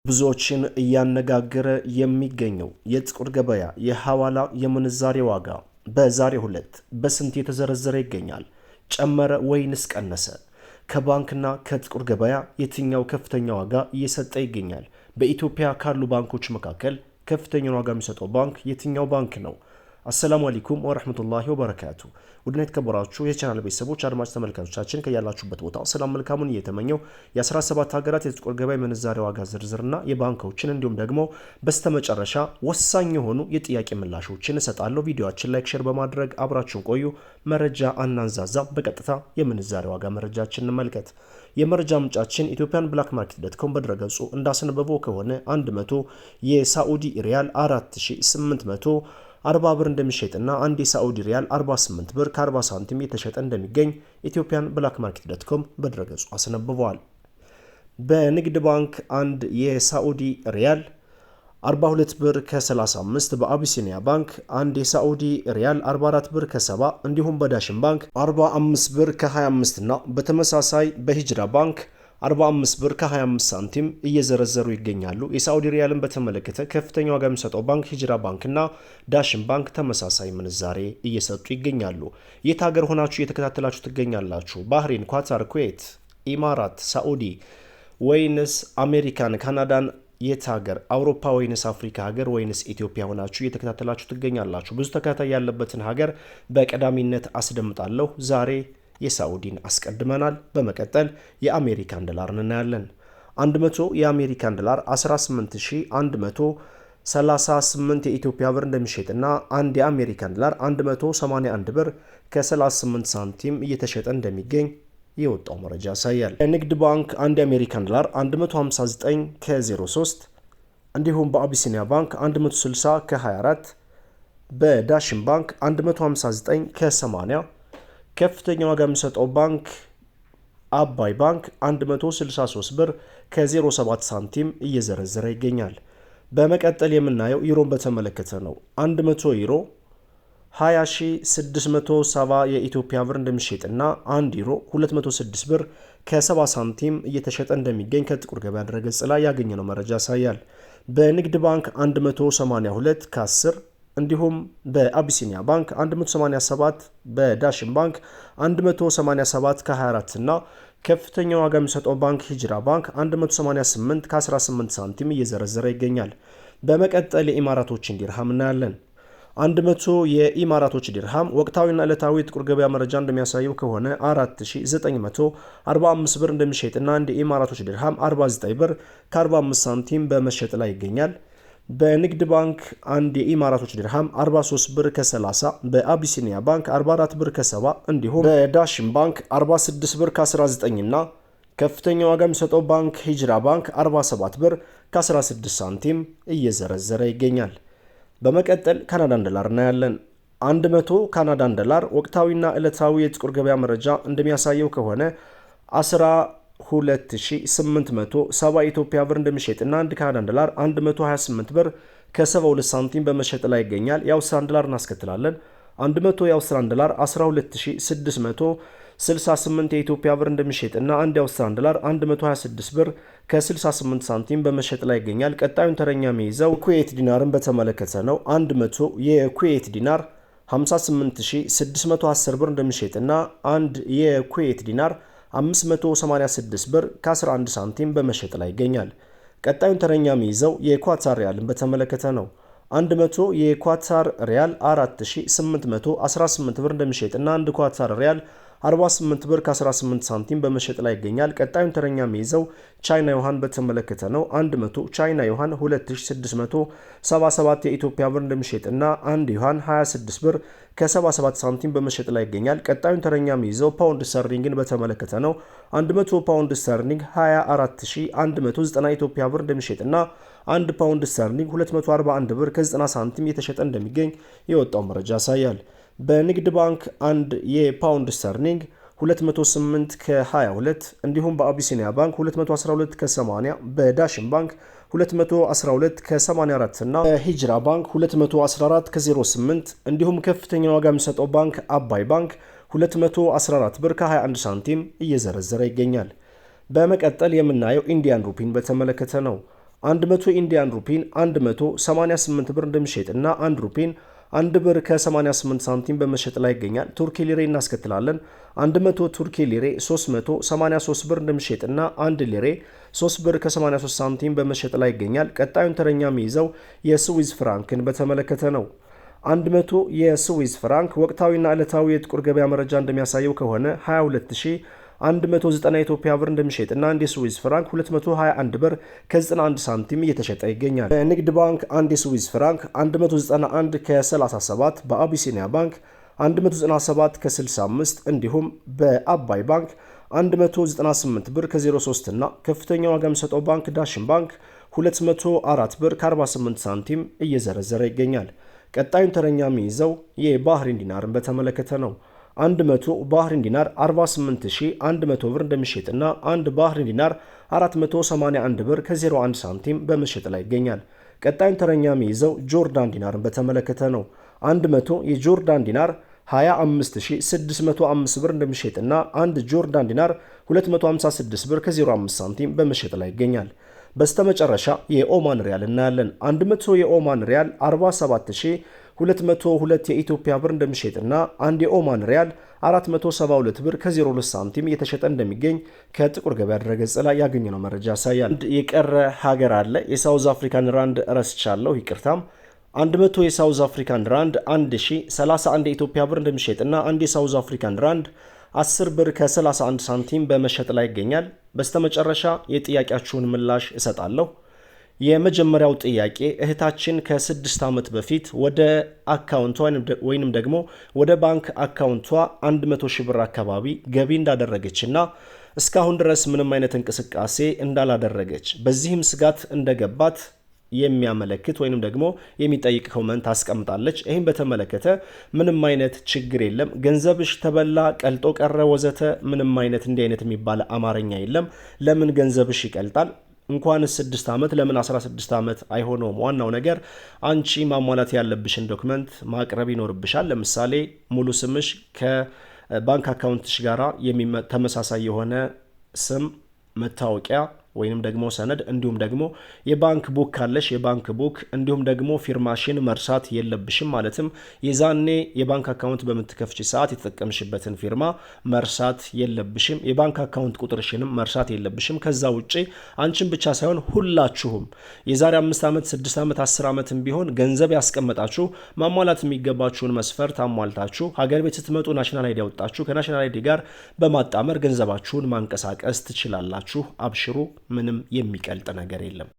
ብዙዎችን እያነጋገረ የሚገኘው የጥቁር ገበያ የሐዋላ የምንዛሬ ዋጋ በዛሬው ዕለት በስንት የተዘረዘረ ይገኛል? ጨመረ ወይንስ ቀነሰ? ከባንክና ከጥቁር ገበያ የትኛው ከፍተኛ ዋጋ እየሰጠ ይገኛል? በኢትዮጵያ ካሉ ባንኮች መካከል ከፍተኛውን ዋጋ የሚሰጠው ባንክ የትኛው ባንክ ነው? አሰላሙ አለይኩም ወራህመቱላሂ ወበረካቱ። ውድና የተከበራችሁ የቻናል ቤተሰቦች አድማጭ ተመልካቾቻችን ከያላችሁበት ቦታ ሰላም መልካሙን እየተመኘው የ17 ሀገራት የጥቁር ገበያ ምንዛሬ ዋጋ ዝርዝርና የባንኮችን እንዲሁም ደግሞ በስተመጨረሻ ወሳኝ የሆኑ የጥያቄ ምላሾችን እሰጣለሁ። ቪዲዮአችን ላይክ፣ ሼር በማድረግ አብራችሁን ቆዩ። መረጃ አናንዛዛ፣ በቀጥታ የምንዛሬ ዋጋ መረጃችን እንመልከት። የመረጃ ምንጫችን ኢትዮጵያን ብላክ ማርኬት ዶትኮም በድረገጹ እንዳስነበበው ከሆነ 100 የሳዑዲ ሪያል 4840 ብር እንደሚሸጥና አንድ የሳዑዲ ሪያል 48 ብር ከ40 ሳንቲም የተሸጠ እንደሚገኝ ኢትዮጵያን ብላክ ማርኬት ዶትኮም በድረገጹ አስነብበዋል። በንግድ ባንክ አንድ የሳዑዲ ሪያል 42 ብር ከ35፣ በአቢሲኒያ ባንክ አንድ የሳዑዲ ሪያል 44 ብር ከ70፣ እንዲሁም በዳሽን ባንክ 45 ብር ከ25 እና በተመሳሳይ በሂጅራ ባንክ 45 ብር ከ25 ሳንቲም እየዘረዘሩ ይገኛሉ። የሳዑዲ ሪያልን በተመለከተ ከፍተኛ ዋጋ የሚሰጠው ባንክ ሂጅራ ባንክና ዳሽን ባንክ ተመሳሳይ ምንዛሬ እየሰጡ ይገኛሉ። የት ሀገር ሆናችሁ እየተከታተላችሁ ትገኛላችሁ? ባህሬን፣ ኳታር፣ ኩዌት፣ ኢማራት፣ ሳዑዲ ወይንስ አሜሪካን፣ ካናዳን? የት ሀገር? አውሮፓ ወይንስ አፍሪካ ሀገር ወይንስ ኢትዮጵያ ሆናችሁ እየተከታተላችሁ ትገኛላችሁ? ብዙ ተከታታይ ያለበትን ሀገር በቀዳሚነት አስደምጣለሁ። ዛሬ የሳዑዲን አስቀድመናል። በመቀጠል የአሜሪካን ዶላር እናያለን። 100 የአሜሪካን ዶላር 18138 የኢትዮጵያ ብር እንደሚሸጥና አንድ የአሜሪካን ዶላር 181 ብር ከ38 ሳንቲም እየተሸጠ እንደሚገኝ የወጣው መረጃ ያሳያል። የንግድ ባንክ አንድ የአሜሪካን ዶላር 159 ከ03፣ እንዲሁም በአቢሲኒያ ባንክ 160 ከ24፣ በዳሽን ባንክ 159 ከ80፣ ከፍተኛ ዋጋ የሚሰጠው ባንክ አባይ ባንክ 163 ብር ከ07 ሳንቲም እየዘረዘረ ይገኛል። በመቀጠል የምናየው ዩሮን በተመለከተ ነው። 100 ዩሮ 20670 የኢትዮጵያ ብር እንደሚሸጥና 1 ዩሮ 206 ብር ከ70 ሳንቲም እየተሸጠ እንደሚገኝ ከጥቁር ገበያ ድረገጽ ላይ ያገኘነው መረጃ ያሳያል። በንግድ ባንክ 182 ከ10፣ እንዲሁም በአቢሲኒያ ባንክ 187፣ በዳሽን ባንክ 187 ከ24 እና ከፍተኛ ዋጋ የሚሰጠው ባንክ ሂጅራ ባንክ 188 ከ18 ሳንቲም እየዘረዘረ ይገኛል። በመቀጠል የኢማራቶችን ዲርሃም እናያለን። 100 የኢማራቶች ዲርሃም ወቅታዊና ዕለታዊ የጥቁር ገበያ መረጃ እንደሚያሳየው ከሆነ 4945 ብር እንደሚሸጥና አንድ የኢማራቶች ዲርሃም 49 ብር ከ45 ሳንቲም በመሸጥ ላይ ይገኛል። በንግድ ባንክ አንድ የኢማራቶች ዲርሃም 43 ብር ከ30፣ በአቢሲኒያ ባንክ 44 ብር ከ70፣ እንዲሁም በዳሽን ባንክ 46 ብር ከ19 እና ከፍተኛ ዋጋ የሚሰጠው ባንክ ሂጅራ ባንክ 47 ብር ከ16 ሳንቲም እየዘረዘረ ይገኛል። በመቀጠል ካናዳን ዶላር እናያለን። 100 ካናዳን ዶላር ወቅታዊና ዕለታዊ የጥቁር ገበያ መረጃ እንደሚያሳየው ከሆነ 12870 ኢትዮጵያ ብር እንደሚሸጥና አንድ ካናዳን ዶላር 128 ብር ከ72 ሳንቲም በመሸጥ ላይ ይገኛል። የአውስትራሊያን ዶላር እናስከትላለን። 100 የአውስትራሊያን ዶላር 12668 የኢትዮጵያ ብር እንደሚሸጥና አንድ የአውስትራሊያን ዶላር 126 ብር ከ68 ሳንቲም በመሸጥ ላይ ይገኛል። ቀጣዩን ተረኛ የሚይዘው ኩዌት ዲናርን በተመለከተ ነው። 100 የኩዌት ዲናር 58610 ብር እንደሚሸጥና አንድ የኩዌት ዲናር 586 ብር ከ11 ሳንቲም በመሸጥ ላይ ይገኛል። ቀጣዩን ተረኛ የሚይዘው የኳታር ሪያልን በተመለከተ ነው። 100 የኳታር ሪያል 4818 ብር እንደሚሸጥና አንድ ኳታር ሪያል 48 ብር ከ18 ሳንቲም በመሸጥ ላይ ይገኛል። ቀጣዩን ተረኛ የሚይዘው ቻይና ዩሃን በተመለከተ ነው። 100 ቻይና ዩሃን 2677 የኢትዮጵያ ብር እንደሚሸጥና አንድ ዩሃን 26 ብር ከ77 ሳንቲም በመሸጥ ላይ ይገኛል። ቀጣዩን ተረኛ የሚይዘው ፓውንድ ስተርሊንግን በተመለከተ ነው። 100 ፓውንድ ስተርሊንግ 24190 ኢትዮጵያ ብር እንደሚሸጥና አንድ ፓውንድ ስተርሊንግ 241 ብር ከ90 ሳንቲም የተሸጠ እንደሚገኝ የወጣው መረጃ ያሳያል። በንግድ ባንክ አንድ የፓውንድ ስተርሊንግ 208 ከ22፣ እንዲሁም በአቢሲኒያ ባንክ 212 ከ80፣ በዳሽን ባንክ 212 ከ84 እና በሂጅራ ባንክ 214 ከ08፣ እንዲሁም ከፍተኛ ዋጋ የሚሰጠው ባንክ አባይ ባንክ 214 ብር ከ21 ሳንቲም እየዘረዘረ ይገኛል። በመቀጠል የምናየው ኢንዲያን ሩፒን በተመለከተ ነው። 100 ኢንዲያን ሩፒን 188 ብር እንደሚሸጥና 1 ሩፒን 1 ብር ከ88 ሳንቲም በመሸጥ ላይ ይገኛል። ቱርኪ ሊሬ እናስከትላለን። 100 ቱርኪ ሊሬ 383 ብር እንደሚሸጥና 1 ሊሬ 3 ብር ከ83 ሳንቲም በመሸጥ ላይ ይገኛል። ቀጣዩን ተረኛ የሚይዘው የስዊዝ ፍራንክን በተመለከተ ነው። 100 የስዊዝ ፍራንክ ወቅታዊና ዕለታዊ የጥቁር ገበያ መረጃ እንደሚያሳየው ከሆነ 22190 ኢትዮጵያ ብር እንደሚሸጥና አንድ የስዊዝ ፍራንክ 221 ብር ከ91 ሳንቲም እየተሸጠ ይገኛል። በንግድ ባንክ አንድ የስዊዝ ፍራንክ 191 ከ37፣ በአቢሲኒያ ባንክ 197 ከ65 እንዲሁም በአባይ ባንክ 198 ብር ከ03 እና ከፍተኛ ዋጋ የሚሰጠው ባንክ ዳሽን ባንክ 204 ብር ከ48 ሳንቲም እየዘረዘረ ይገኛል። ቀጣዩን ተረኛ የሚይዘው የባህሪን ዲናርን በተመለከተ ነው። 100 ባህሪን ዲናር 48100 ብር እንደሚሸጥና አንድ ባህሪን ዲናር 481 ብር ከ01 ሳንቲም በመሸጥ ላይ ይገኛል። ቀጣዩን ተረኛ የሚይዘው ጆርዳን ዲናርን በተመለከተ ነው። 100 የጆርዳን ዲናር 25605 ብር እንደሚሸጥና አንድ ጆርዳን ዲናር 256 ብር ከ05 ሳንቲም በመሸጥ ላይ ይገኛል። በስተመጨረሻ የኦማን ሪያል እናያለን። 100 የኦማን ሪያል 47202 የኢትዮጵያ ብር እንደሚሸጥና አንድ የኦማን ሪያል 472 ብር ከ02 ሳንቲም እየተሸጠ እንደሚገኝ ከጥቁር ገበያ ድረገጽ ላይ ያገኘነው መረጃ ያሳያል። የቀረ ሀገር አለ። የሳውዝ አፍሪካን ራንድ ረስቻለሁ፣ ይቅርታም። 100 የሳውዝ አፍሪካን ራንድ 1031 የኢትዮጵያ ብር እንደሚሸጥና አንድ የሳውዝ አፍሪካን ራንድ 10 ብር ከ31 ሳንቲም በመሸጥ ላይ ይገኛል። በስተመጨረሻ የጥያቄያችሁን ምላሽ እሰጣለሁ። የመጀመሪያው ጥያቄ እህታችን ከ6 ዓመት በፊት ወደ አካውንቷ ወይንም ደግሞ ወደ ባንክ አካውንቷ 100 ሺህ ብር አካባቢ ገቢ እንዳደረገችና እስካሁን ድረስ ምንም አይነት እንቅስቃሴ እንዳላደረገች በዚህም ስጋት እንደገባት የሚያመለክት ወይንም ደግሞ የሚጠይቅ ኮመንት አስቀምጣለች። ይህም በተመለከተ ምንም አይነት ችግር የለም፣ ገንዘብሽ ተበላ፣ ቀልጦ ቀረ፣ ወዘተ ምንም አይነት እንዲህ አይነት የሚባል አማርኛ የለም። ለምን ገንዘብሽ ይቀልጣል? እንኳንስ 6 ዓመት ለምን 16 ዓመት አይሆነውም? ዋናው ነገር አንቺ ማሟላት ያለብሽን ዶክመንት ማቅረብ ይኖርብሻል። ለምሳሌ ሙሉ ስምሽ ከባንክ አካውንትሽ ጋራ ተመሳሳይ የሆነ ስም፣ መታወቂያ ወይንም ደግሞ ሰነድ እንዲሁም ደግሞ የባንክ ቡክ ካለሽ የባንክ ቡክ እንዲሁም ደግሞ ፊርማሽን መርሳት የለብሽም። ማለትም የዛኔ የባንክ አካውንት በምትከፍቺ ሰዓት የተጠቀምሽበትን ፊርማ መርሳት የለብሽም። የባንክ አካውንት ቁጥርሽንም መርሳት የለብሽም። ከዛ ውጪ አንቺን ብቻ ሳይሆን ሁላችሁም የዛሬ 5 ዓመት 6 ዓመት 10 ዓመትም ቢሆን ገንዘብ ያስቀመጣችሁ ማሟላት የሚገባችሁን መስፈርት አሟልታችሁ ሀገር ቤት ስትመጡ ናሽናል አይዲ ያወጣችሁ ከናሽናል አይዲ ጋር በማጣመር ገንዘባችሁን ማንቀሳቀስ ትችላላችሁ። አብሽሩ። ምንም የሚቀልጥ ነገር የለም።